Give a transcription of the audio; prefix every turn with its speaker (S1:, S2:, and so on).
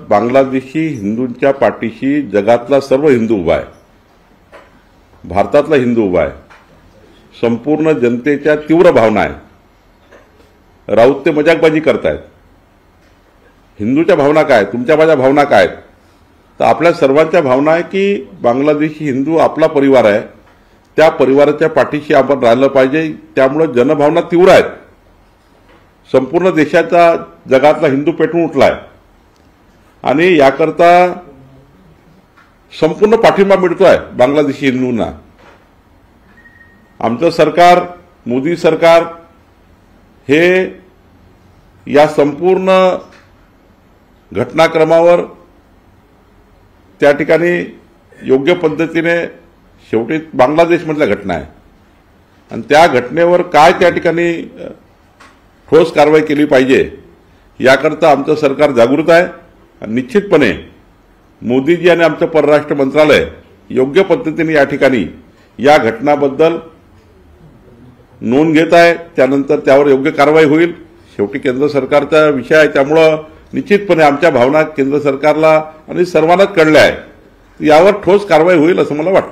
S1: बांगलादेशी हिंदूंच्या पाठीशी जगातला सर्व हिंदू उभा आहे, भारतातला हिंदू उभा आहे, संपूर्ण जनतेच्या तीव्र भावना आहे. राऊत ते मजाकबाजी करतायत. हिंदूच्या भावना काय, तुमच्या माझ्या भावना काय? तर आपल्या सर्वांच्या भावना आहे की बांगलादेशी हिंदू आपला परिवार आहे, त्या परिवाराच्या पाठीशी आपण राहिलं पाहिजे. त्यामुळे जनभावना तीव्र आहेत. संपूर्ण देशाचा जगातला हिंदू पेटून उठला आहे आणि याकरता संपूर्ण पाठिंबा मिळतो आहे बांगलादेशी हिंदूंना. आमचं सरकार, मोदी सरकार हे या संपूर्ण घटनाक्रमावर त्या ठिकाणी योग्य पद्धतीने, शेवटी बांगलादेशमधल्या घटना आहे आणि त्या घटनेवर काय त्या ठिकाणी ठोस कारवाई केली पाहिजे याकरता आमचं सरकार जागृत आहे. निश्चितपणे मोदीजी आणि आमचं परराष्ट्र मंत्रालय योग्य पद्धतीने या ठिकाणी या घटनाबद्दल नोंद घेत आहे. त्यानंतर त्यावर योग्य कारवाई होईल. शेवटी केंद्र सरकारचा विषय आहे, त्यामुळं निश्चितपणे आमच्या भावना केंद्र सरकारला आणि सर्वांनाच कळल्या आहे. यावर ठोस कारवाई होईल असं मला वाटतं.